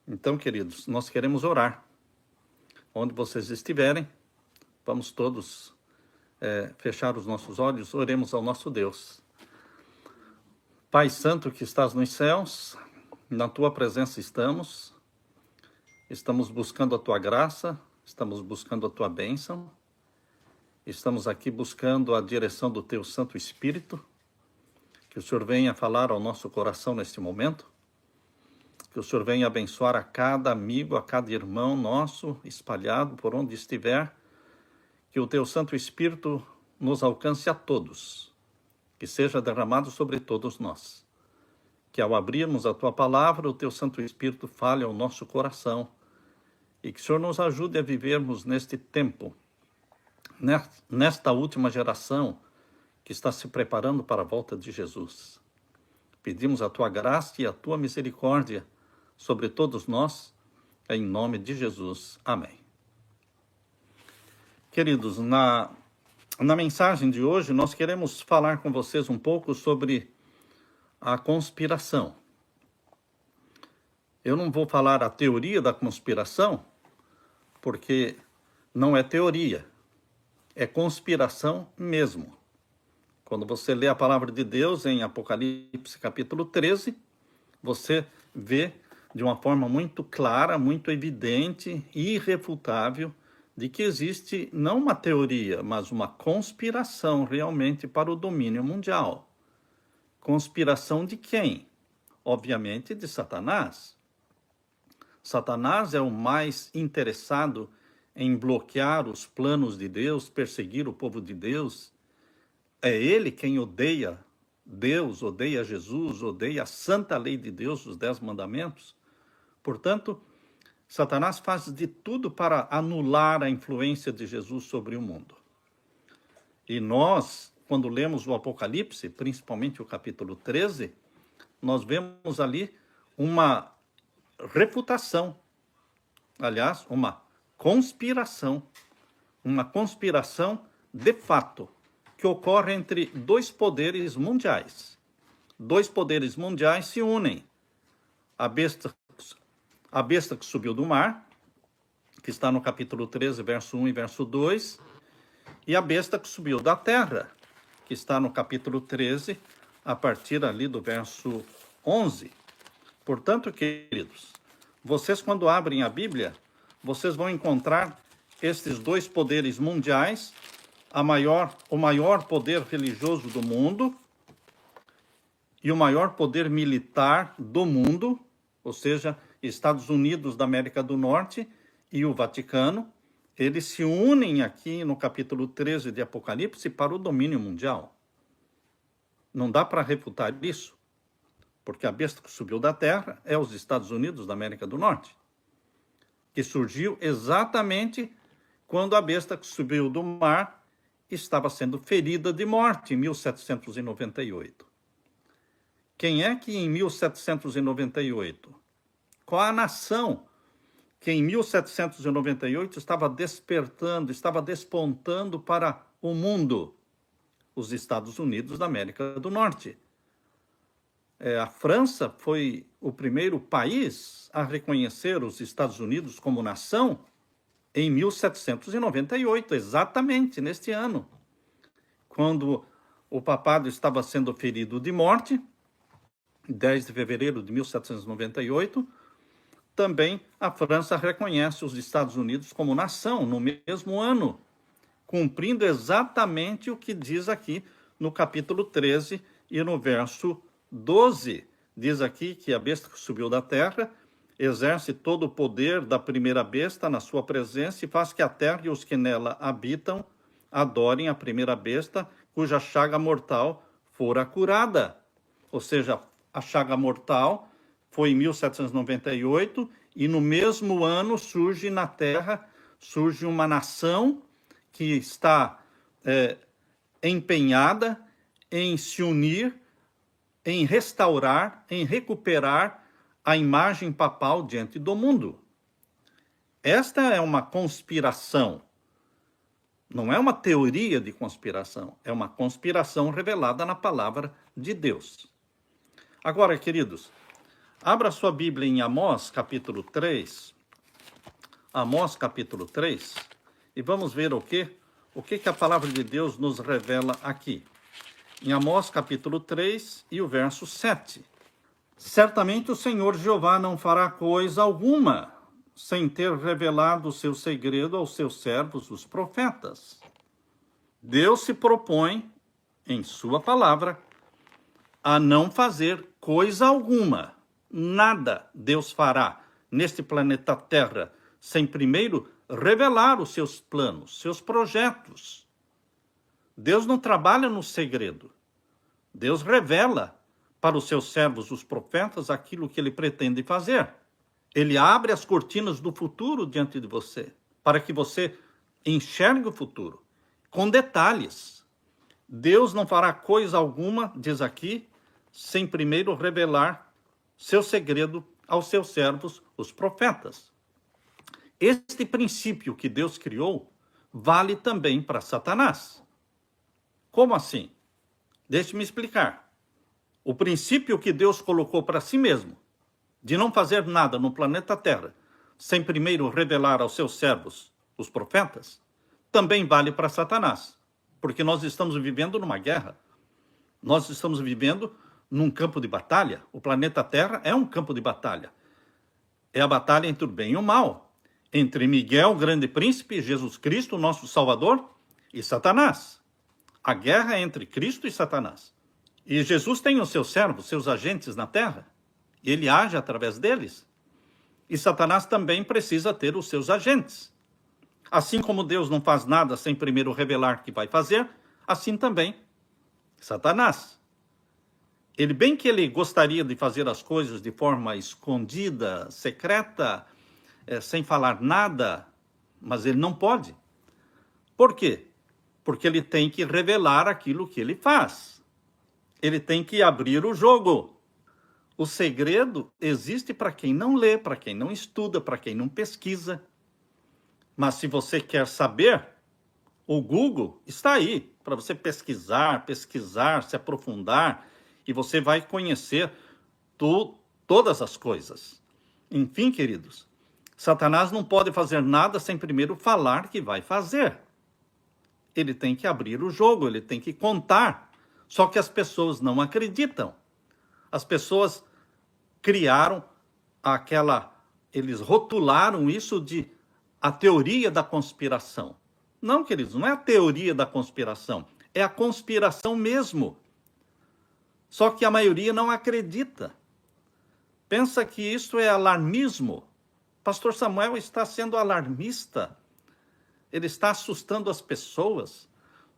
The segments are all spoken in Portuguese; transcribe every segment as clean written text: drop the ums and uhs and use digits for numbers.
Então, queridos, nós queremos orar. Onde vocês estiverem, vamos todos fechar os nossos olhos, oremos ao nosso Deus. Pai Santo que estás nos céus, na Tua presença estamos buscando a Tua graça, estamos buscando a Tua bênção, estamos aqui buscando a direção do Teu Santo Espírito, que o Senhor venha falar ao nosso coração neste momento, que o Senhor venha abençoar a cada amigo, a cada irmão nosso, espalhado por onde estiver, que o Teu Santo Espírito nos alcance a todos, que seja derramado sobre todos nós, que ao abrirmos a Tua palavra, o Teu Santo Espírito fale ao nosso coração, e que o Senhor nos ajude a vivermos neste tempo, nesta última geração que está se preparando para a volta de Jesus. Pedimos a Tua graça e a Tua misericórdia sobre todos nós, em nome de Jesus. Amém. Queridos, na mensagem de hoje, nós queremos falar com vocês um pouco sobre a conspiração. Eu não vou falar a teoria da conspiração, porque não é teoria, é conspiração mesmo. Quando você lê a palavra de Deus em Apocalipse capítulo 13, você vê de uma forma muito clara, muito evidente e irrefutável de que existe não uma teoria, mas uma conspiração realmente para o domínio mundial. Conspiração de quem? Obviamente de Satanás. Satanás é o mais interessado em bloquear os planos de Deus, perseguir o povo de Deus. É ele quem odeia Deus, odeia Jesus, odeia a santa lei de Deus, os 10 mandamentos. Portanto, Satanás faz de tudo para anular a influência de Jesus sobre o mundo. E nós, quando lemos o Apocalipse, principalmente o capítulo 13, nós vemos ali uma refutação, aliás, uma conspiração de fato, que ocorre entre dois poderes mundiais. Dois poderes mundiais se unem. A besta que subiu do mar, que está no capítulo 13, verso 1 e verso 2, e a besta que subiu da terra, que está no capítulo 13, a partir ali do verso 11. Portanto, queridos, vocês quando abrem a Bíblia, vocês vão encontrar estes dois poderes mundiais, o maior poder religioso do mundo e o maior poder militar do mundo, ou seja, Estados Unidos da América do Norte e o Vaticano, eles se unem aqui no capítulo 13 de Apocalipse para o domínio mundial. Não dá para refutar isso, porque a besta que subiu da terra é os Estados Unidos da América do Norte, que surgiu exatamente quando a besta que subiu do mar estava sendo ferida de morte em 1798. Quem é que em 1798... Qual a nação que em 1798 estava despertando, estava despontando para o mundo? Os Estados Unidos da América do Norte. A França foi o primeiro país a reconhecer os Estados Unidos como nação em 1798, exatamente neste ano, quando o papado estava sendo ferido de morte, 10 de fevereiro de 1798, também a França reconhece os Estados Unidos como nação no mesmo ano, cumprindo exatamente o que diz aqui no capítulo 13 e no verso 12. Diz aqui que a besta que subiu da terra exerce todo o poder da primeira besta na sua presença e faz que a terra e os que nela habitam adorem a primeira besta, cuja chaga mortal fora curada. Ou seja, a chaga mortal foi em 1798, e no mesmo ano surge na Terra, surge uma nação que está empenhada em se unir, em restaurar, em recuperar a imagem papal diante do mundo. Esta é uma conspiração, não é uma teoria de conspiração, é uma conspiração revelada na palavra de Deus. Agora, queridos, Abra sua Bíblia em Amós, capítulo 3. Amós, capítulo 3. E vamos ver o que a palavra de Deus nos revela aqui. Em Amós, capítulo 3 e o verso 7. Certamente o Senhor Jeová não fará coisa alguma sem ter revelado o seu segredo aos seus servos, os profetas. Deus se propõe, em sua palavra, a não fazer coisa alguma. Nada Deus fará neste planeta Terra sem primeiro revelar os seus planos, seus projetos. Deus não trabalha no segredo. Deus revela para os seus servos, os profetas, aquilo que ele pretende fazer. Ele abre as cortinas do futuro diante de você, para que você enxergue o futuro, com detalhes. Deus não fará coisa alguma, diz aqui, sem primeiro revelar seu segredo aos seus servos, os profetas. Este princípio que Deus criou vale também para Satanás. Como assim? Deixe-me explicar. O princípio que Deus colocou para si mesmo, de não fazer nada no planeta Terra, sem primeiro revelar aos seus servos, os profetas, também vale para Satanás. Porque nós estamos vivendo numa guerra. Nós estamos vivendo num campo de batalha. O planeta Terra é um campo de batalha. É a batalha entre o bem e o mal. Entre Miguel, o grande príncipe, Jesus Cristo, nosso Salvador, e Satanás. A guerra é entre Cristo e Satanás. E Jesus tem os seus servos, seus agentes na Terra. E ele age através deles. E Satanás também precisa ter os seus agentes. Assim como Deus não faz nada sem primeiro revelar o que vai fazer, assim também Satanás. Ele gostaria de fazer as coisas de forma escondida, secreta, sem falar nada, mas ele não pode. Por quê? Porque ele tem que revelar aquilo que ele faz. Ele tem que abrir o jogo. O segredo existe para quem não lê, para quem não estuda, para quem não pesquisa. Mas se você quer saber, o Google está aí para você pesquisar, se aprofundar, e você vai conhecer todas as coisas. Enfim, queridos, Satanás não pode fazer nada sem primeiro falar que vai fazer. Ele tem que abrir o jogo, ele tem que contar. Só que as pessoas não acreditam. As pessoas criaram eles rotularam isso de a teoria da conspiração. Não, queridos, não é a teoria da conspiração, é a conspiração mesmo. Só que a maioria não acredita. Pensa que isso é alarmismo. Pastor Samuel está sendo alarmista. Ele está assustando as pessoas.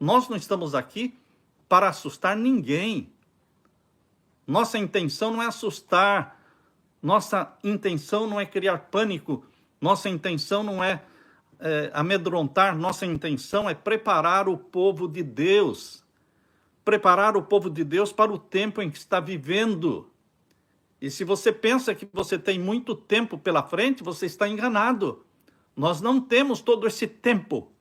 Nós não estamos aqui para assustar ninguém. Nossa intenção não é assustar. Nossa intenção não é criar pânico. Nossa intenção não é amedrontar. Nossa intenção é preparar o povo de Deus. Preparar o povo de Deus para o tempo em que está vivendo. E se você pensa que você tem muito tempo pela frente, você está enganado. Nós não temos todo esse tempo.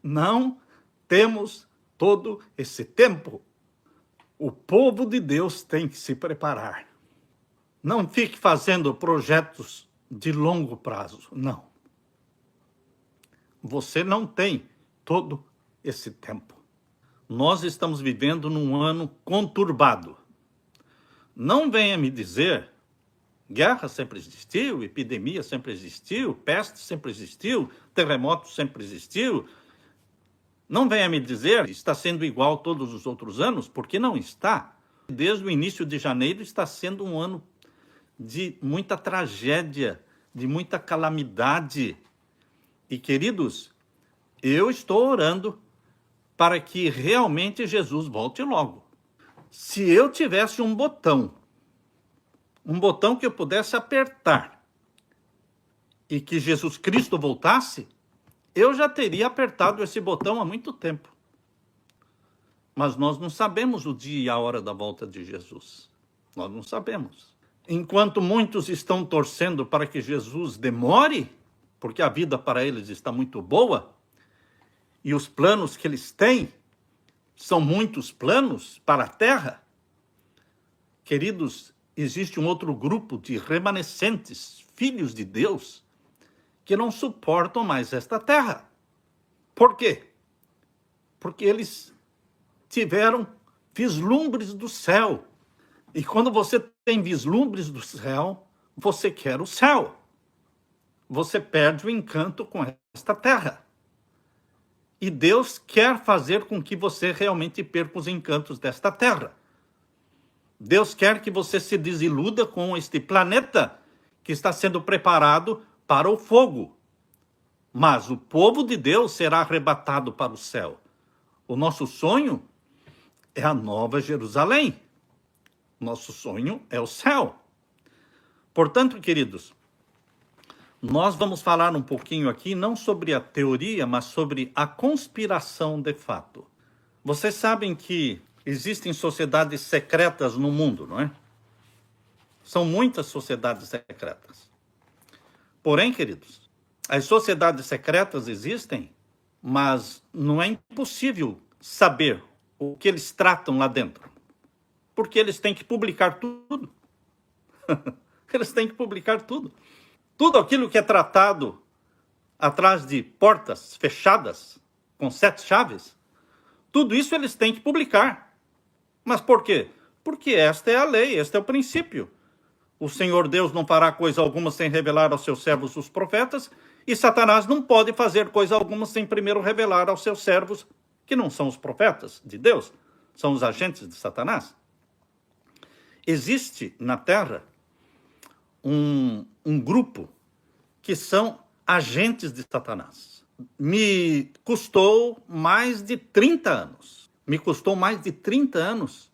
Não temos todo esse tempo. O povo de Deus tem que se preparar. Não fique fazendo projetos de longo prazo, não. Você não tem todo esse tempo. Nós estamos vivendo num ano conturbado. Não venha me dizer, guerra sempre existiu, epidemia sempre existiu, peste sempre existiu, terremoto sempre existiu. Não venha me dizer que está sendo igual todos os outros anos, porque não está. Desde o início de janeiro está sendo um ano de muita tragédia, de muita calamidade. E, queridos, eu estou orando para que realmente Jesus volte logo. Se eu tivesse um botão que eu pudesse apertar e que Jesus Cristo voltasse, eu já teria apertado esse botão há muito tempo. Mas nós não sabemos o dia e a hora da volta de Jesus. Nós não sabemos. Enquanto muitos estão torcendo para que Jesus demore, porque a vida para eles está muito boa, e os planos que eles têm são muitos planos para a terra, queridos, existe um outro grupo de remanescentes, filhos de Deus, que não suportam mais esta terra. Por quê? Porque eles tiveram vislumbres do céu. E quando você tem vislumbres do céu, você quer o céu. Você perde o encanto com esta terra. E Deus quer fazer com que você realmente perca os encantos desta terra. Deus quer que você se desiluda com este planeta que está sendo preparado para o fogo. Mas o povo de Deus será arrebatado para o céu. O nosso sonho é a Nova Jerusalém. Nosso sonho é o céu. Portanto, queridos, nós vamos falar um pouquinho aqui, não sobre a teoria, mas sobre a conspiração de fato. Vocês sabem que existem sociedades secretas no mundo, não é? São muitas sociedades secretas. Porém, queridos, as sociedades secretas existem, mas não é impossível saber o que eles tratam lá dentro. Porque eles têm que publicar tudo. Eles têm que publicar tudo. Tudo aquilo que é tratado atrás de portas fechadas, com 7 chaves, tudo isso eles têm que publicar. Mas por quê? Porque esta é a lei, este é o princípio. O Senhor Deus não fará coisa alguma sem revelar aos seus servos os profetas, e Satanás não pode fazer coisa alguma sem primeiro revelar aos seus servos, que não são os profetas de Deus, são os agentes de Satanás. Existe na Terra um grupo que são agentes de Satanás. Me custou mais de 30 anos. Me custou mais de 30 anos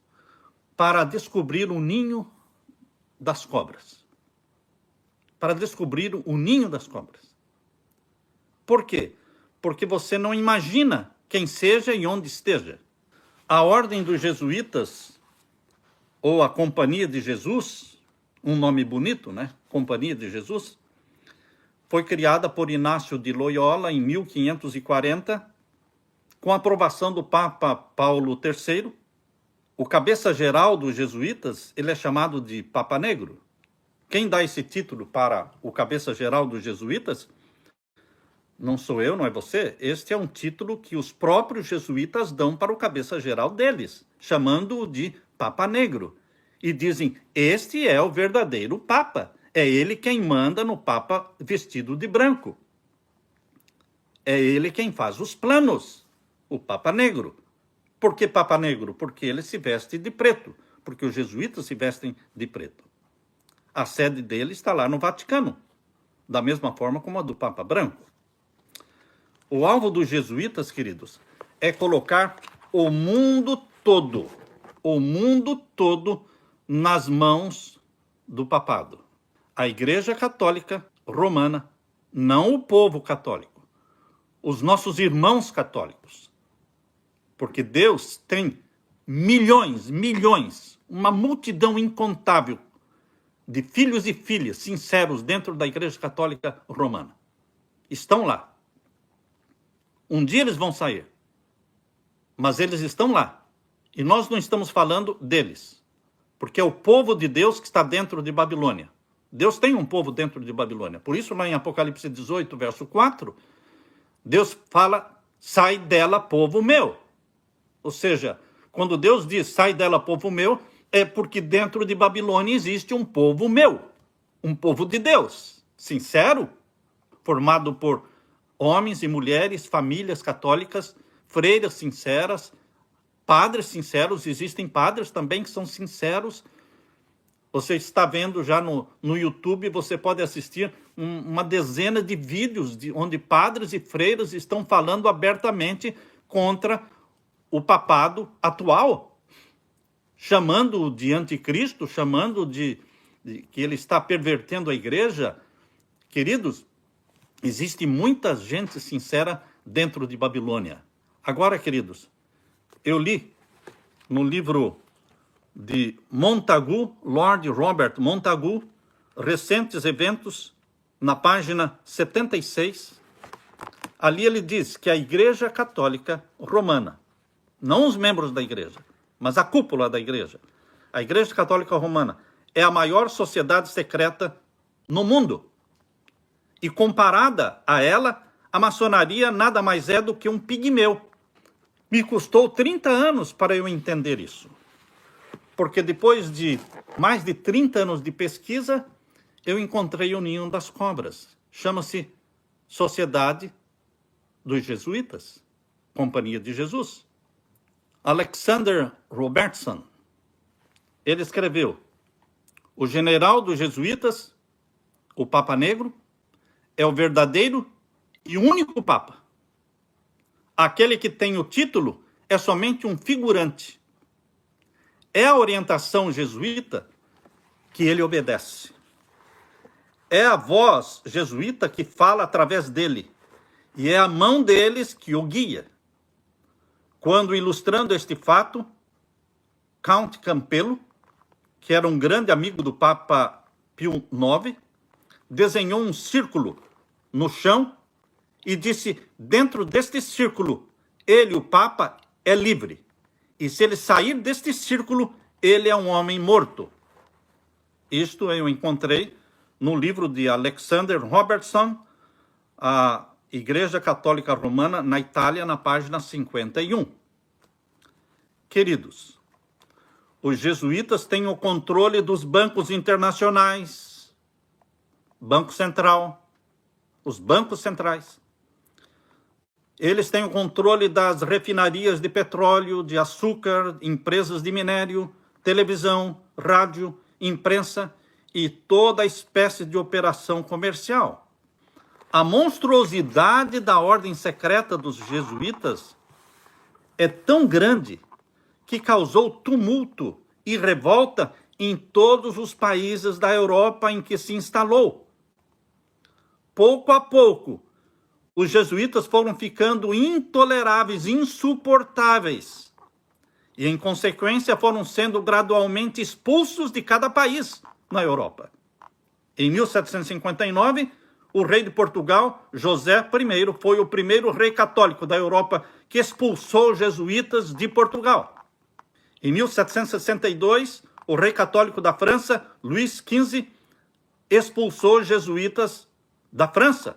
para descobrir o ninho das cobras. Para descobrir o ninho das cobras. Por quê? Porque você não imagina quem seja e onde esteja. A ordem dos jesuítas, ou a Companhia de Jesus, um nome bonito, né? Companhia de Jesus, foi criada por Inácio de Loyola em 1540, com a aprovação do Papa Paulo III. O cabeça-geral dos jesuítas, ele é chamado de Papa Negro. Quem dá esse título para o cabeça-geral dos jesuítas não sou eu, não é você. Este é um título que os próprios jesuítas dão para o cabeça-geral deles, chamando-o de Papa Negro. E dizem, este é o verdadeiro Papa. É ele quem manda no Papa vestido de branco. É ele quem faz os planos, o Papa Negro. Por que Papa Negro? Porque ele se veste de preto, porque os jesuítas se vestem de preto. A sede dele está lá no Vaticano, da mesma forma como a do Papa Branco. O alvo dos jesuítas, queridos, é colocar o mundo todo nas mãos do papado. A Igreja Católica Romana, não o povo católico, os nossos irmãos católicos. Porque Deus tem milhões, uma multidão incontável de filhos e filhas sinceros dentro da Igreja Católica Romana. Estão lá. Um dia eles vão sair, mas eles estão lá. E nós não estamos falando deles, porque é o povo de Deus que está dentro de Babilônia. Deus tem um povo dentro de Babilônia. Por isso, lá em Apocalipse 18, verso 4, Deus fala, sai dela, povo meu. Ou seja, quando Deus diz, sai dela, povo meu, é porque dentro de Babilônia existe um povo meu, um povo de Deus, sincero, formado por homens e mulheres, famílias católicas, freiras sinceras, padres sinceros, existem padres também que são sinceros. Você está vendo já no YouTube, você pode assistir uma dezena de vídeos onde padres e freiras estão falando abertamente contra o papado atual, chamando-o de anticristo, chamando de que ele está pervertendo a igreja. Queridos, existe muita gente sincera dentro de Babilônia. Agora, queridos, eu li no livro de Montagu, Lord Robert Montagu, Recentes Eventos, na página 76, ali ele diz que a Igreja Católica Romana, não os membros da igreja, mas a cúpula da igreja, a Igreja Católica Romana é a maior sociedade secreta no mundo. E comparada a ela, a maçonaria nada mais é do que um pigmeu. Me custou 30 anos para eu entender isso. Porque depois de mais de 30 anos de pesquisa, eu encontrei o ninho das cobras. Chama-se Sociedade dos Jesuítas, Companhia de Jesus. Alexander Robertson, ele escreveu: o general dos jesuítas, o Papa Negro, é o verdadeiro e único Papa. Aquele que tem o título é somente um figurante. É a orientação jesuíta que ele obedece. É a voz jesuíta que fala através dele. E é a mão deles que o guia. Quando, ilustrando este fato, Count Campelo, que era um grande amigo do Papa Pio IX, desenhou um círculo no chão e disse: dentro deste círculo, ele, o Papa, é livre. E se ele sair deste círculo, ele é um homem morto. Isto eu encontrei no livro de Alexander Robertson, a Igreja Católica Romana na Itália, na página 51. Queridos, os jesuítas têm o controle dos bancos internacionais, Banco Central, os bancos centrais. Eles têm o controle das refinarias de petróleo, de açúcar, empresas de minério, televisão, rádio, imprensa e toda espécie de operação comercial. A monstruosidade da ordem secreta dos jesuítas é tão grande que causou tumulto e revolta em todos os países da Europa em que se instalou. Pouco a pouco, os jesuítas foram ficando intoleráveis, insuportáveis, e, em consequência, foram sendo gradualmente expulsos de cada país na Europa. Em 1759, o rei de Portugal, José I, foi o primeiro rei católico da Europa que expulsou os jesuítas de Portugal. Em 1762, o rei católico da França, Luís XV, expulsou os jesuítas da França.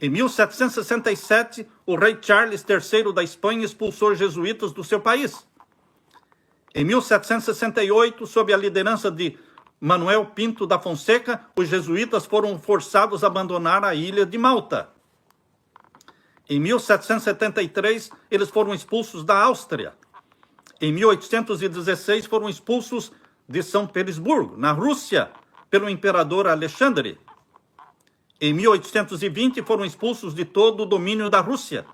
Em 1767, o rei Charles III da Espanha expulsou os jesuítas do seu país. Em 1768, sob a liderança de Manuel Pinto da Fonseca, os jesuítas foram forçados a abandonar a ilha de Malta. Em 1773, eles foram expulsos da Áustria. Em 1816, foram expulsos de São Petersburgo, na Rússia, pelo imperador Alexandre. Em 1820, foram expulsos de todo o domínio da Rússia.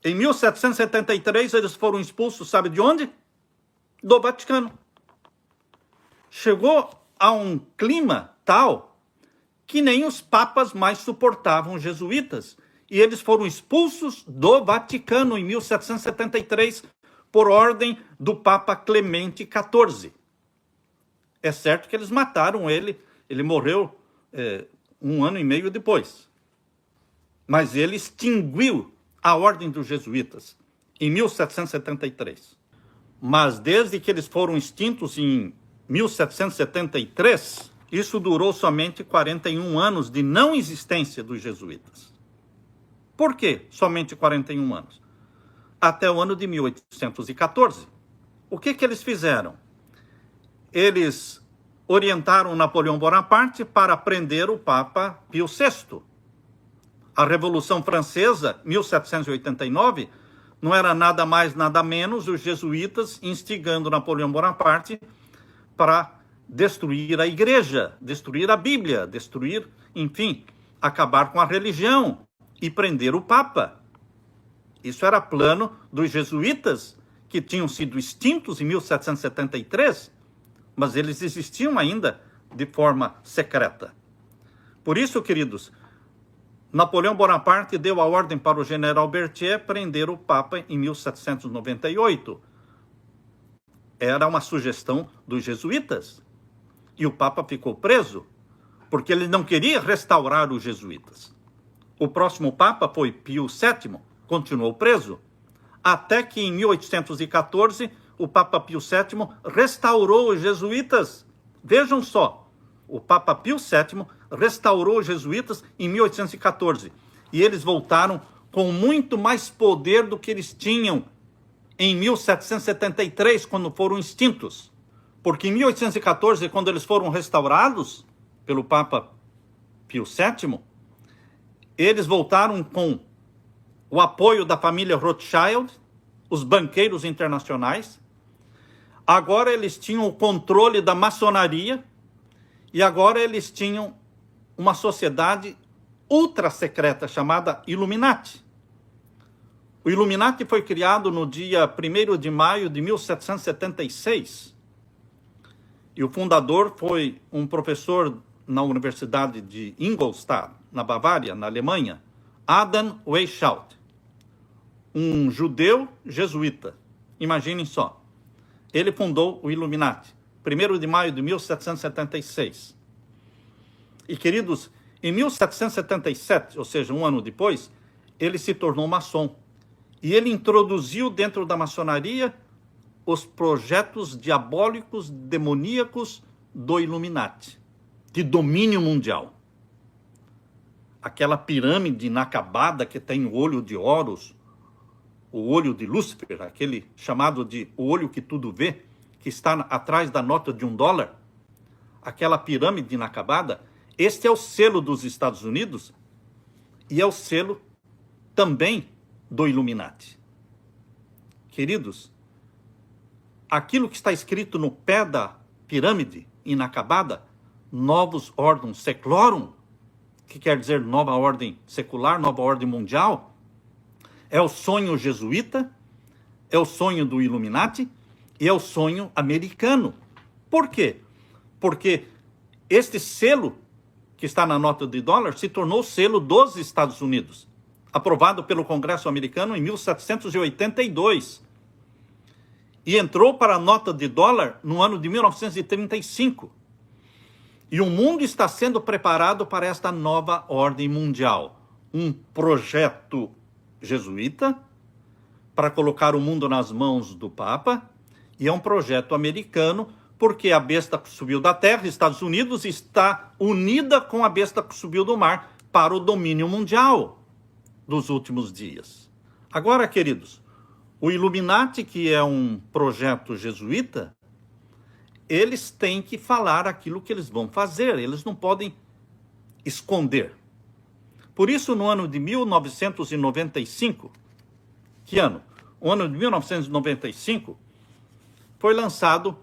Em 1773, eles foram expulsos, sabe de onde? Do Vaticano. Chegou a um clima tal que nem os papas mais suportavam os jesuítas. E eles foram expulsos do Vaticano em 1773 por ordem do Papa Clemente XIV. É certo que eles mataram ele morreu 1 ano e meio depois. Mas ele extinguiu a ordem dos jesuítas em 1773. Mas desde que eles foram extintos em 1773, isso durou somente 41 anos de não existência dos jesuítas. Por que somente 41 anos? Até o ano de 1814. O que eles fizeram? Eles orientaram Napoleão Bonaparte para prender o Papa Pio VI. A Revolução Francesa, 1789, não era nada mais, nada menos os jesuítas instigando Napoleão Bonaparte para destruir a igreja, destruir a Bíblia, destruir, enfim, acabar com a religião e prender o Papa. Isso era plano dos jesuítas, que tinham sido extintos em 1773, mas eles existiam ainda de forma secreta. Por isso, queridos, Napoleão Bonaparte deu a ordem para o general Berthier prender o Papa em 1798. Era uma sugestão dos jesuítas. E o Papa ficou preso, porque ele não queria restaurar os jesuítas. O próximo Papa foi Pio VII, continuou preso, até que em 1814 o Papa Pio VII restaurou os jesuítas Vejam só, o Papa Pio VII restaurou os jesuítas em 1814 e eles voltaram com muito mais poder do que eles tinham em 1773, quando foram extintos. Porque em 1814, quando eles foram restaurados pelo Papa Pio VII, eles voltaram com o apoio da família Rothschild, os banqueiros internacionais. Agora eles tinham o controle da maçonaria e agora eles tinham uma sociedade ultra secreta chamada Illuminati. O Illuminati foi criado no dia 1º de maio de 1776. E o fundador foi um professor na Universidade de Ingolstadt, na Bavária, na Alemanha, Adam Weishaupt, um judeu jesuíta. Imaginem só. Ele fundou o Illuminati, 1º de maio de 1776. E, queridos, em 1777, ou seja, um ano depois, ele se tornou maçom. E ele introduziu dentro da maçonaria os projetos diabólicos, demoníacos do Illuminati, de domínio mundial. Aquela pirâmide inacabada que tem o olho de Horus, o olho de Lúcifer, aquele chamado de o olho que tudo vê, que está atrás da nota de $1, aquela pirâmide inacabada, este é o selo dos Estados Unidos e é o selo também do Illuminati. Queridos, aquilo que está escrito no pé da pirâmide inacabada, Novus Ordem Seclorum, que quer dizer nova ordem secular, nova ordem mundial, é o sonho jesuíta, é o sonho do Illuminati e é o sonho americano. Por quê? Porque este selo que está na nota de $1 se tornou selo dos Estados Unidos, aprovado pelo Congresso americano em 1782. E entrou para a nota de $1 no ano de 1935. E o mundo está sendo preparado para esta nova ordem mundial. Um projeto jesuíta para colocar o mundo nas mãos do Papa, e é um projeto americano, porque a besta que subiu da terra, Estados Unidos, está unida com a besta que subiu do mar para o domínio mundial dos últimos dias. Agora, queridos, o Illuminati, que é um projeto jesuíta, eles têm que falar aquilo que eles vão fazer, eles não podem esconder. Por isso, no ano de 1995, que ano? O ano de 1995, foi lançado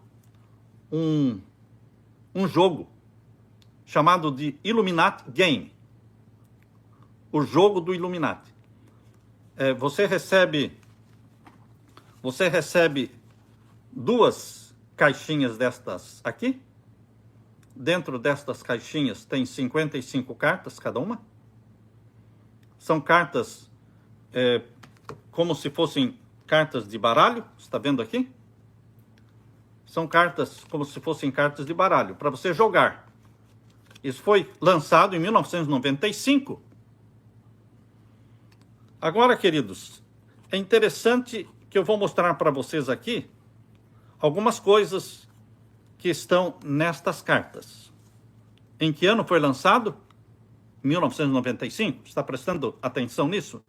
um jogo chamado de Illuminati Game. O jogo do Illuminati. Você recebe 2 caixinhas destas aqui. Dentro destas caixinhas tem 55 cartas cada uma. São cartas como se fossem cartas de baralho. Está vendo aqui? São cartas como se fossem cartas de baralho para você jogar. Isso foi lançado em 1995. Agora, queridos, é interessante que eu vou mostrar para vocês aqui algumas coisas que estão nestas cartas. Em que ano foi lançado? 1995. Está prestando atenção nisso?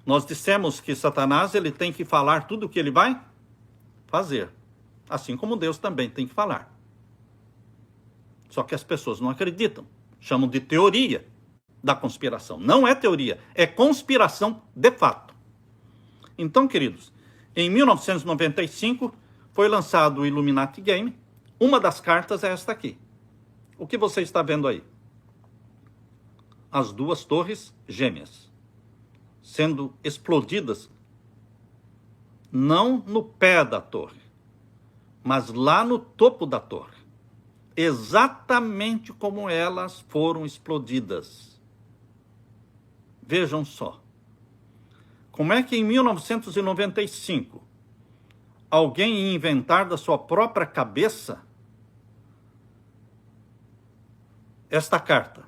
Nós dissemos que Satanás ele tem que falar tudo o que ele vai fazer. Assim como Deus também tem que falar. Só que as pessoas não acreditam. Chamam de teoria da conspiração. Não é teoria, é conspiração de fato. Então, queridos, em 1995 foi lançado o Illuminati Game. Uma das cartas é esta aqui. O que você está vendo aí? As 2 torres gêmeas sendo explodidas, não no pé da torre, mas lá no topo da torre. Exatamente como elas foram explodidas. Vejam só. Como é que em 1995 alguém ia inventar da sua própria cabeça esta carta?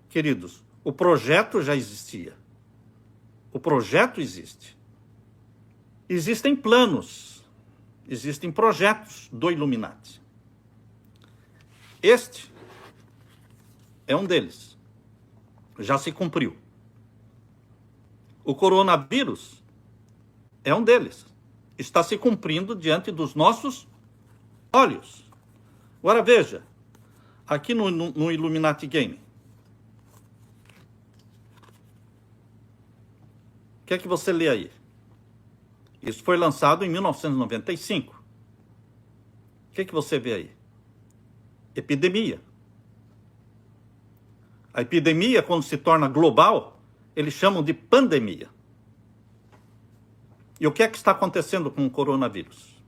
Queridos, o projeto já existia. O projeto existe. Existem planos, existem projetos do Illuminati. Este é um deles. Já se cumpriu. O coronavírus é um deles. Está se cumprindo diante dos nossos olhos. Agora veja, aqui no Illuminati Game. O que é que você lê aí? Isso foi lançado em 1995. O que é que você vê aí? Epidemia. A epidemia, quando se torna global, eles chamam de pandemia. E o que é que está acontecendo com o coronavírus?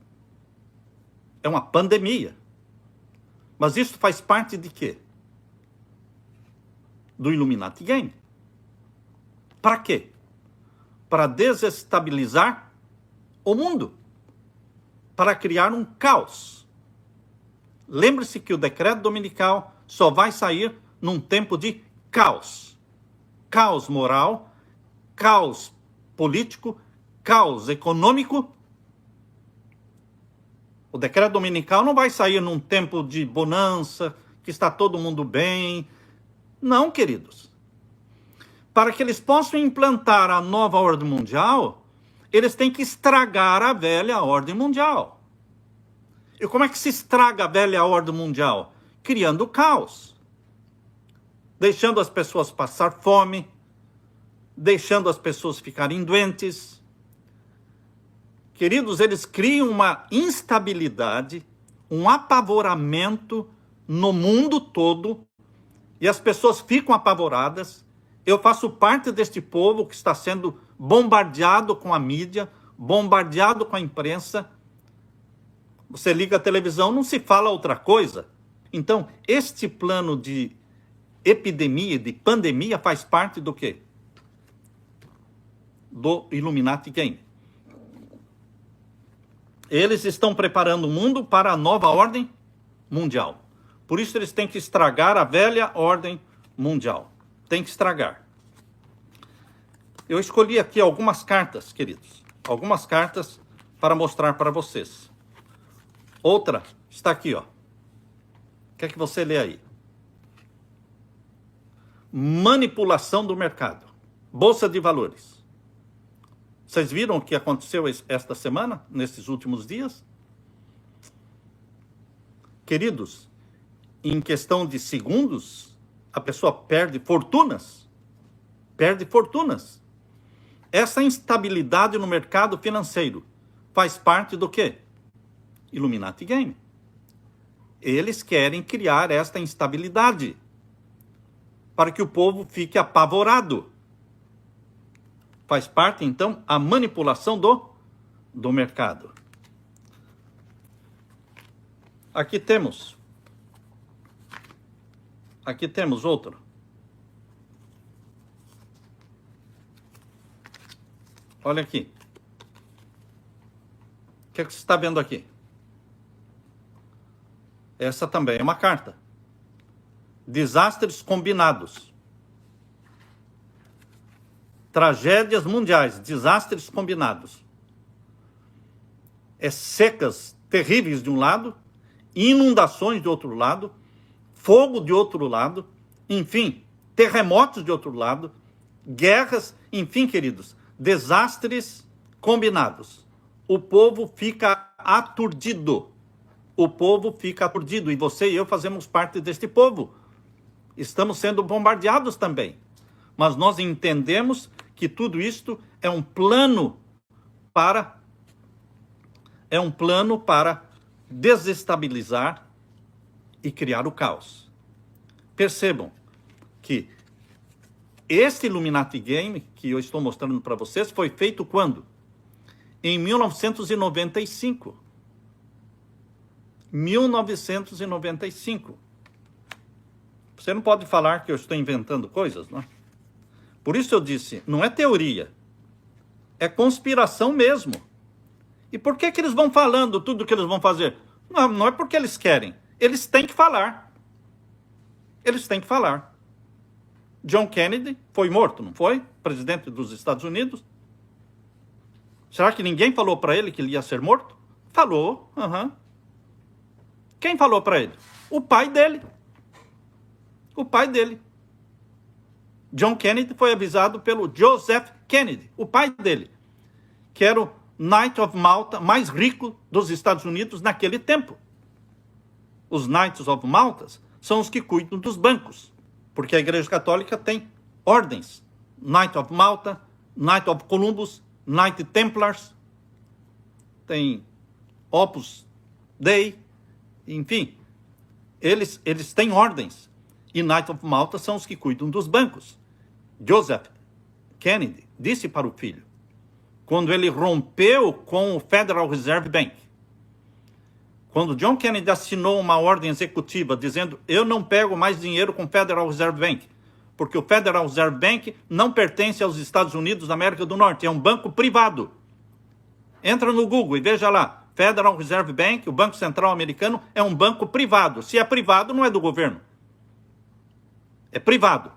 É uma pandemia. Mas isso faz parte de quê? Do Illuminati Game. Para quê? Para desestabilizar o mundo. Para criar um caos. Lembre-se que o decreto dominical só vai sair num tempo de caos. Caos moral, caos político, caos econômico. O decreto dominical não vai sair num tempo de bonança, que está todo mundo bem. Não, queridos. Para que eles possam implantar a nova ordem mundial, eles têm que estragar a velha ordem mundial. E como é que se estraga a velha ordem mundial? Criando caos. Deixando as pessoas passar fome, deixando as pessoas ficarem doentes. Queridos, eles criam uma instabilidade, um apavoramento no mundo todo, e as pessoas ficam apavoradas. Eu faço parte deste povo que está sendo bombardeado com a mídia, bombardeado com a imprensa. Você liga a televisão, não se fala outra coisa. Então, este plano de epidemia, de pandemia, faz parte do quê? Do Illuminati Game. Eles estão preparando o mundo para a nova ordem mundial. Por isso eles têm que estragar a velha ordem mundial. Tem que estragar. Eu escolhi aqui algumas cartas, queridos. Algumas cartas para mostrar para vocês. Outra está aqui, ó. O que é que você lê aí? Manipulação do mercado. Bolsa de valores. Vocês viram o que aconteceu esta semana, nesses últimos dias? Queridos, em questão de segundos, a pessoa perde fortunas. Perde fortunas. Essa instabilidade no mercado financeiro faz parte do quê? Illuminati Game. Eles querem criar esta instabilidade para que o povo fique apavorado. Faz parte, então, a manipulação do mercado. Aqui temos outro. Olha aqui. O que é que você está vendo aqui? Essa também é uma carta. Desastres combinados. Tragédias mundiais, desastres combinados. Secas terríveis de um lado, inundações de outro lado, fogo de outro lado, enfim, terremotos de outro lado, guerras, enfim, queridos, desastres combinados. O povo fica aturdido. O povo fica aturdido. E você e eu fazemos parte deste povo. Estamos sendo bombardeados também. Mas nós entendemos que tudo isto é um plano para desestabilizar e criar o caos. Percebam que este Illuminati Game que eu estou mostrando para vocês foi feito quando? Em 1995. 1995. Você não pode falar que eu estou inventando coisas, não é? Por isso eu disse, não é teoria, é conspiração mesmo. E por que eles vão falando tudo o que eles vão fazer? Não é porque eles querem, eles têm que falar. Eles têm que falar. John Kennedy foi morto, não foi? Presidente dos Estados Unidos. Será que ninguém falou para ele que ele ia ser morto? Falou, Quem falou para ele? O pai dele. O pai dele. John Kennedy foi avisado pelo Joseph Kennedy, o pai dele, que era o Knight of Malta mais rico dos Estados Unidos naquele tempo. Os Knights of Malta são os que cuidam dos bancos, porque a Igreja Católica tem ordens. Knight of Malta, Knight of Columbus, Knight Templars, tem Opus Dei, enfim, eles têm ordens. E Knight of Malta são os que cuidam dos bancos. Joseph Kennedy disse para o filho, quando ele rompeu com o Federal Reserve Bank, quando John Kennedy assinou uma ordem executiva dizendo, eu não pego mais dinheiro com o Federal Reserve Bank, porque o Federal Reserve Bank não pertence aos Estados Unidos da América do Norte, é um banco privado. Entra no Google e veja lá, Federal Reserve Bank, o Banco Central Americano, é um banco privado. Se é privado, não é do governo. É privado.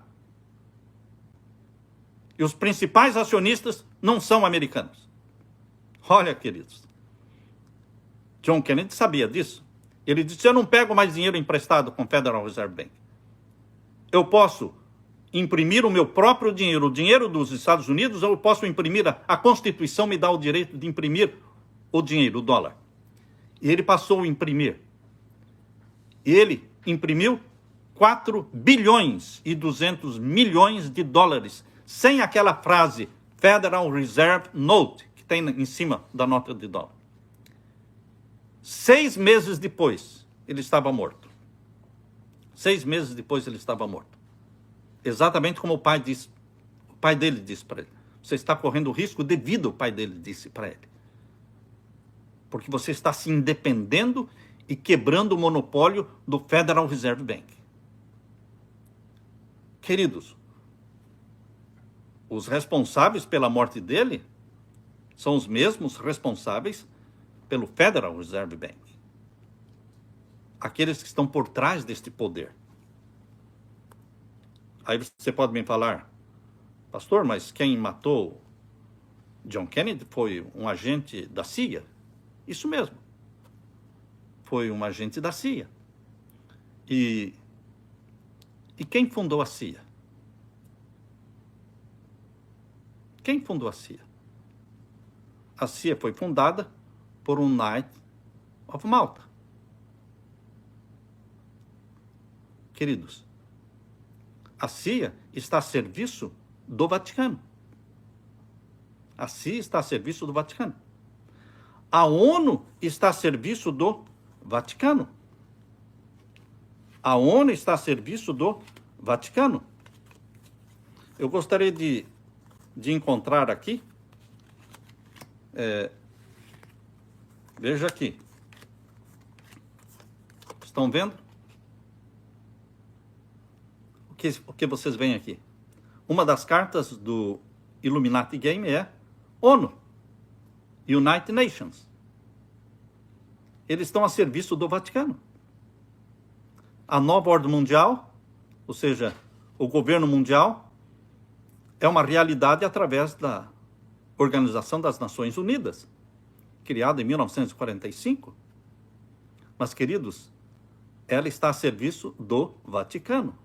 E os principais acionistas não são americanos. Olha, queridos, John Kennedy sabia disso. Ele disse, eu não pego mais dinheiro emprestado com o Federal Reserve Bank. Eu posso imprimir o meu próprio dinheiro, o dinheiro dos Estados Unidos, ou eu posso imprimir, a Constituição me dá o direito de imprimir o dinheiro, o dólar. E ele passou a imprimir. Ele imprimiu 4 bilhões e 200 milhões de dólares, sem aquela frase Federal Reserve Note, que tem em cima da nota de dólar. 6 meses depois, ele estava morto. 6 meses depois, ele estava morto. Exatamente como o pai dele disse para ele. Você está correndo risco devido ao pai dele disse para ele. Porque você está se independendo e quebrando o monopólio do Federal Reserve Bank. Queridos, os responsáveis pela morte dele são os mesmos responsáveis pelo Federal Reserve Bank. Aqueles que estão por trás deste poder. Aí você pode me falar, pastor, mas quem matou John Kennedy foi um agente da CIA? Isso mesmo. Foi um agente da CIA. E quem fundou a CIA? Quem fundou a CIA? A CIA foi fundada por um Knight of Malta. Queridos, a CIA está a serviço do Vaticano. A CIA está a serviço do Vaticano. A ONU está a serviço do Vaticano. A ONU está a serviço do Vaticano. Eu gostaria de encontrar aqui. Veja aqui. Estão vendo? O que vocês veem aqui? Uma das cartas do Illuminati Game é ONU, United Nations. Eles estão a serviço do Vaticano. A nova ordem mundial, ou seja, o governo mundial, é uma realidade através da Organização das Nações Unidas, criada em 1945. Mas, queridos, ela está a serviço do Vaticano.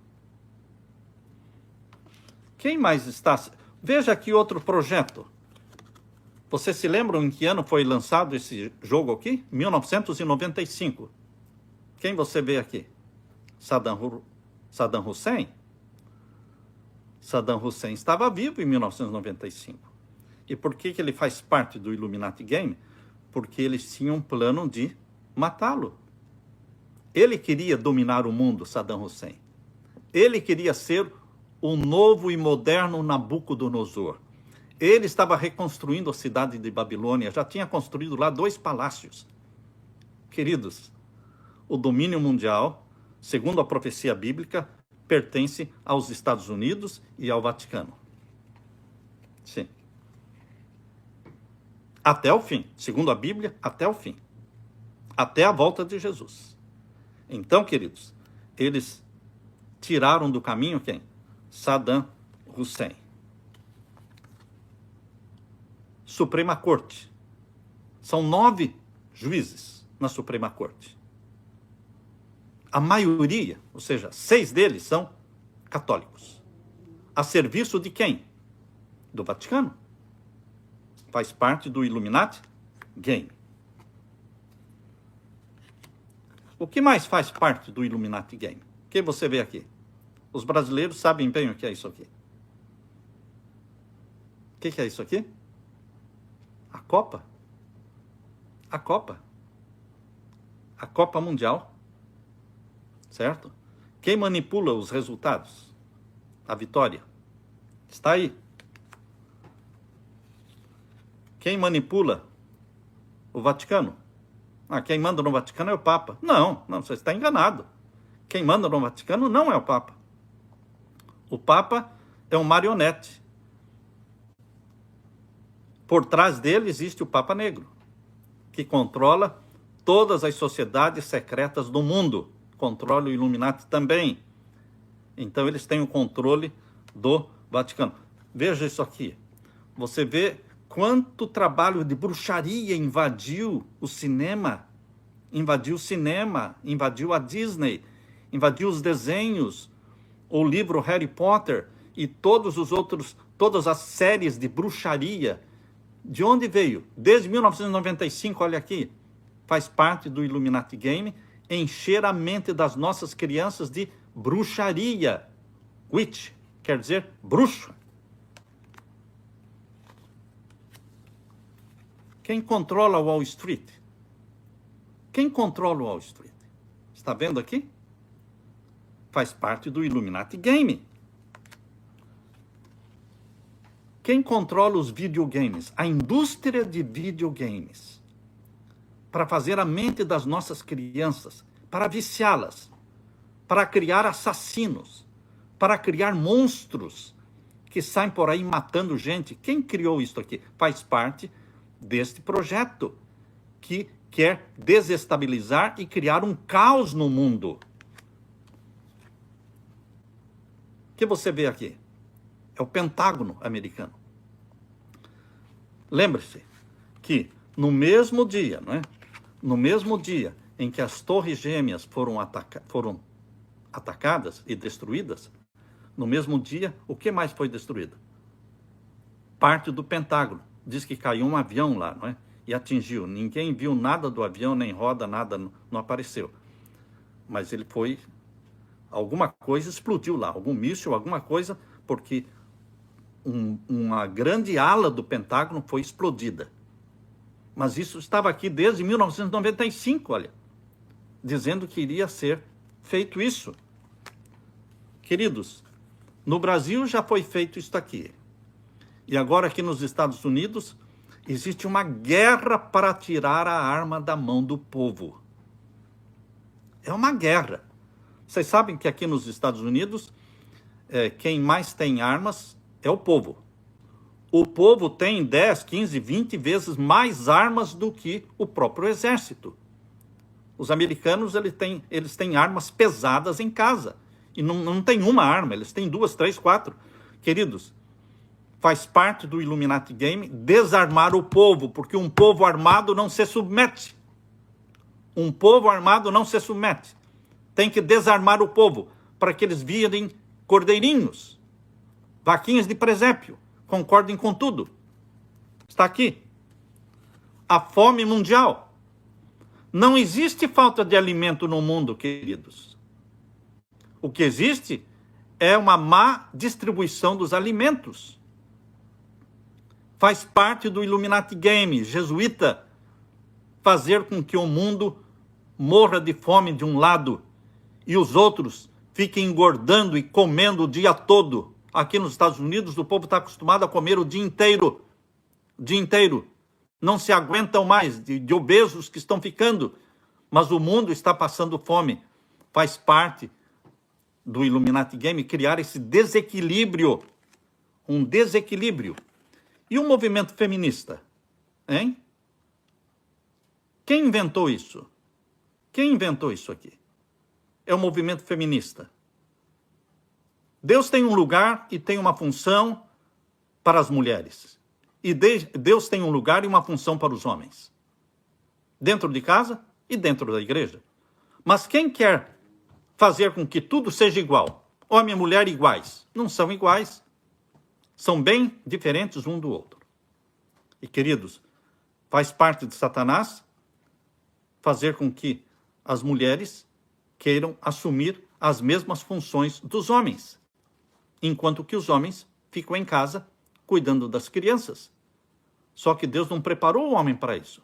Quem mais está? Veja aqui outro projeto. Vocês se lembram em que ano foi lançado esse jogo aqui? 1995. Quem você vê aqui? Saddam Hussein? Saddam Hussein estava vivo em 1995. E por que ele faz parte do Illuminati Game? Porque eles tinham um plano de matá-lo. Ele queria dominar o mundo, Saddam Hussein. Ele queria ser o novo e moderno Nabucodonosor. Ele estava reconstruindo a cidade de Babilônia, já tinha construído lá 2 palácios. Queridos, o domínio mundial, segundo a profecia bíblica, pertence aos Estados Unidos e ao Vaticano. Sim. Até o fim. Segundo a Bíblia, até o fim. Até a volta de Jesus. Então, queridos, eles tiraram do caminho quem? Saddam Hussein. Suprema Corte. São 9 juízes na Suprema Corte. a maioria, ou seja, 6 deles são católicos. A serviço de quem? Do Vaticano. Faz parte do Illuminati Game. O que mais faz parte do Illuminati Game? O que você vê aqui? Os brasileiros sabem bem o que é isso aqui. O que é isso aqui? A Copa. A Copa. A Copa Mundial. Certo? Quem manipula os resultados? A vitória. Está aí. Quem manipula o Vaticano? Quem manda no Vaticano é o Papa. Não, você está enganado. Quem manda no Vaticano não é o Papa. O Papa é um marionete. Por trás dele existe o Papa Negro, que controla todas as sociedades secretas do mundo. Controla o Illuminati também. Então eles têm o controle do Vaticano. Veja isso aqui. Você vê quanto trabalho de bruxaria invadiu o cinema, invadiu a Disney, invadiu os desenhos, o livro Harry Potter e todas as séries de bruxaria. De onde veio? Desde 1995, olha aqui, faz parte do Illuminati Game, encher a mente das nossas crianças de bruxaria. Witch quer dizer bruxa. Quem controla Wall Street? Quem controla Wall Street? Está vendo aqui? Faz parte do Illuminati Game. Quem controla os videogames? A indústria de videogames. Para fazer a mente das nossas crianças, para viciá-las, para criar assassinos, para criar monstros que saem por aí matando gente. Quem criou isso aqui? Faz parte deste projeto que quer desestabilizar e criar um caos no mundo. O que você vê aqui? É o Pentágono americano. Lembre-se que no mesmo dia, não é? No mesmo dia em que as Torres Gêmeas foram atacadas e destruídas, no mesmo dia, o que mais foi destruído? Parte do Pentágono. Diz que caiu um avião lá, não é? E atingiu. Ninguém viu nada do avião, nem roda, nada não apareceu. Mas ele foi... Alguma coisa explodiu lá, algum míssil, alguma coisa, porque uma grande ala do Pentágono foi explodida. Mas isso estava aqui desde 1995, olha, dizendo que iria ser feito isso. Queridos, no Brasil já foi feito isso aqui. E agora aqui nos Estados Unidos, existe uma guerra para tirar a arma da mão do povo. É uma guerra. Vocês sabem que aqui nos Estados Unidos, quem mais tem armas é o povo. O povo tem 10, 15, 20 vezes mais armas do que o próprio exército. Os americanos, eles têm armas pesadas em casa. E não tem uma arma, eles têm 2, 3, 4. Queridos, faz parte do Illuminati Game desarmar o povo, porque um povo armado não se submete. Um povo armado não se submete. Tem que desarmar o povo, para que eles virem cordeirinhos, vaquinhas de presépio, concordem com tudo. Está aqui. A fome mundial. Não existe falta de alimento no mundo, queridos. O que existe é uma má distribuição dos alimentos. Faz parte do Illuminati Game, jesuíta, fazer com que o mundo morra de fome de um lado e os outros fiquem engordando e comendo o dia todo. Aqui nos Estados Unidos, o povo está acostumado a comer o dia inteiro. O dia inteiro. Não se aguentam mais de obesos que estão ficando. Mas o mundo está passando fome. Faz parte do Illuminati Game criar esse desequilíbrio. Um desequilíbrio. E o movimento feminista? Hein? Quem inventou isso? Quem inventou isso aqui? É o movimento feminista. Deus tem um lugar e tem uma função para as mulheres. E Deus tem um lugar e uma função para os homens. Dentro de casa e dentro da igreja. Mas quem quer fazer com que tudo seja igual. Homem e mulher iguais. Não são iguais. São bem diferentes um do outro. E, queridos, faz parte de Satanás fazer com que as mulheres queiram assumir as mesmas funções dos homens, enquanto que os homens ficam em casa cuidando das crianças. Só que Deus não preparou o homem para isso.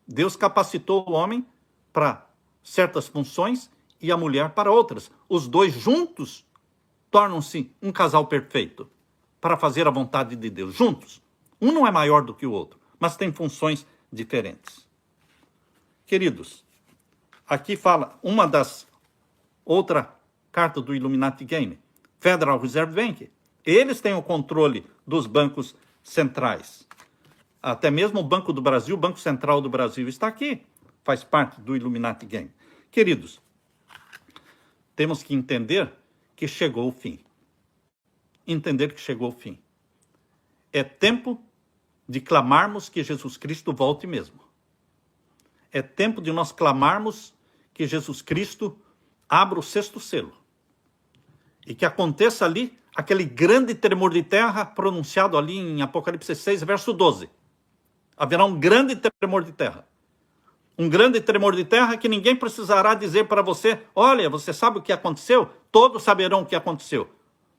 Deus capacitou o homem para certas funções e a mulher para outras. Os dois juntos tornam-se um casal perfeito para fazer a vontade de Deus. Juntos. Um não é maior do que o outro, mas tem funções diferentes. Queridos, aqui fala outra carta do Illuminati Game, Federal Reserve Bank. Eles têm o controle dos bancos centrais. Até mesmo o Banco do Brasil, o Banco Central do Brasil está aqui, faz parte do Illuminati Game. Queridos, temos que entender que chegou o fim. Entender que chegou o fim. É tempo de clamarmos que Jesus Cristo volte mesmo. É tempo de nós clamarmos que Jesus Cristo abra o sexto selo. E que aconteça ali aquele grande tremor de terra pronunciado ali em Apocalipse 6, verso 12. Haverá um grande tremor de terra. Um grande tremor de terra que ninguém precisará dizer para você, olha, você sabe o que aconteceu? Todos saberão o que aconteceu.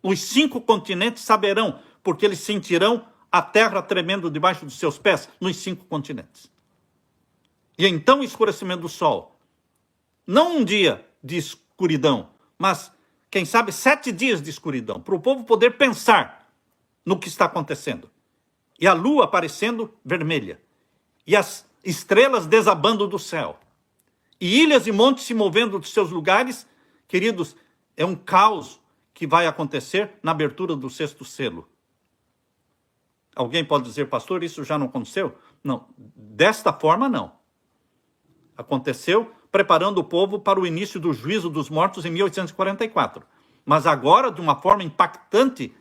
Os 5 continentes saberão, porque eles sentirão a terra tremendo debaixo dos seus pés nos 5 continentes. E então o escurecimento do sol. Não um dia de escuridão, mas, quem sabe, 7 dias de escuridão, para o povo poder pensar no que está acontecendo. E a lua aparecendo vermelha. E as estrelas desabando do céu. E ilhas e montes se movendo dos seus lugares. Queridos, é um caos que vai acontecer na abertura do sexto selo. Alguém pode dizer, pastor, isso já não aconteceu? Não, desta forma não. Aconteceu preparando o povo para o início do juízo dos mortos em 1844. Mas agora, de uma forma impactante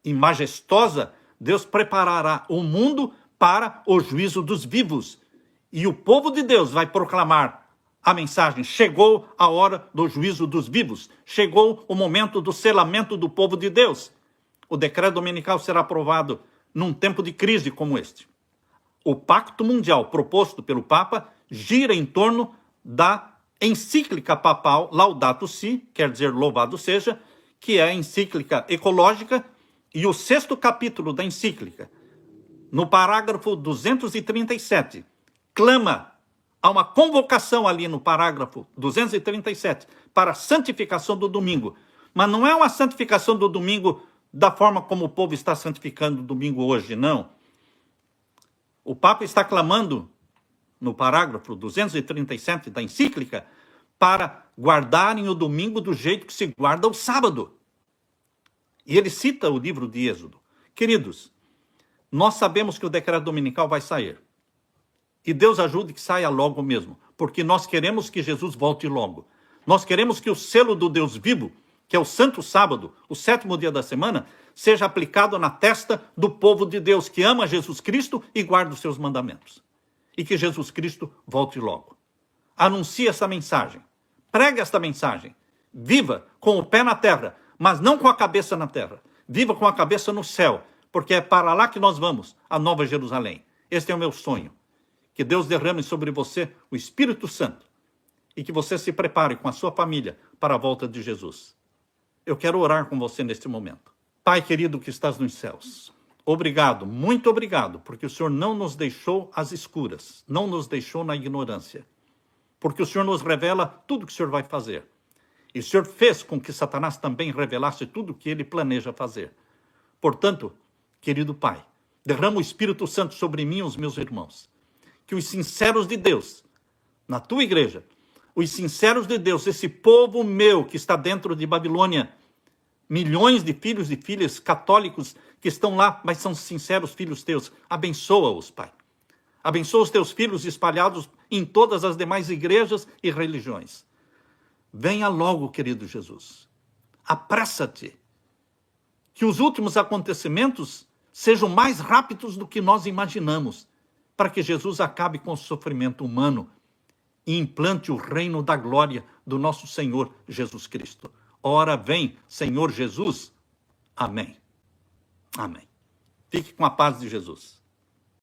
e majestosa, Deus preparará o mundo para o juízo dos vivos. E o povo de Deus vai proclamar a mensagem, chegou a hora do juízo dos vivos. Chegou o momento do selamento do povo de Deus. O decreto dominical será aprovado num tempo de crise como este. O pacto mundial proposto pelo Papa gira em torno da encíclica papal Laudato Si, quer dizer louvado seja, que é a encíclica ecológica, e o 6º capítulo da encíclica, no parágrafo 237, clama a uma convocação ali no parágrafo 237 para a santificação do domingo. Mas não é uma santificação do domingo da forma como o povo está santificando o domingo hoje, não. O Papa está clamando, no parágrafo 237 da encíclica, para guardarem o domingo do jeito que se guarda o sábado. E ele cita o livro de Êxodo. Queridos, nós sabemos que o decreto dominical vai sair. E Deus ajude que saia logo mesmo, porque nós queremos que Jesus volte logo. Nós queremos que o selo do Deus vivo, que é o Santo Sábado, o 7º dia da semana, seja aplicado na testa do povo de Deus, que ama Jesus Cristo e guarda os seus mandamentos. E que Jesus Cristo volte logo. Anuncie essa mensagem. Pregue esta mensagem. Viva com o pé na terra, mas não com a cabeça na terra. Viva com a cabeça no céu, porque é para lá que nós vamos, a Nova Jerusalém. Este é o meu sonho. Que Deus derrame sobre você o Espírito Santo e que você se prepare com a sua família para a volta de Jesus. Eu quero orar com você neste momento. Pai querido que estás nos céus, obrigado, muito obrigado, porque o Senhor não nos deixou às escuras, não nos deixou na ignorância, porque o Senhor nos revela tudo o que o Senhor vai fazer. E o Senhor fez com que Satanás também revelasse tudo o que ele planeja fazer. Portanto, querido Pai, derrama o Espírito Santo sobre mim e os meus irmãos. Que os sinceros de Deus, na tua igreja, os sinceros de Deus, esse povo meu que está dentro de Babilônia, milhões de filhos e filhas católicos que estão lá, mas são sinceros filhos teus, abençoa-os, Pai. Abençoa os teus filhos espalhados em todas as demais igrejas e religiões. Venha logo, querido Jesus. Apressa-te. Que os últimos acontecimentos sejam mais rápidos do que nós imaginamos, para que Jesus acabe com o sofrimento humano e implante o reino da glória do nosso Senhor Jesus Cristo. Ora vem, Senhor Jesus. Amém. Amém. Fique com a paz de Jesus.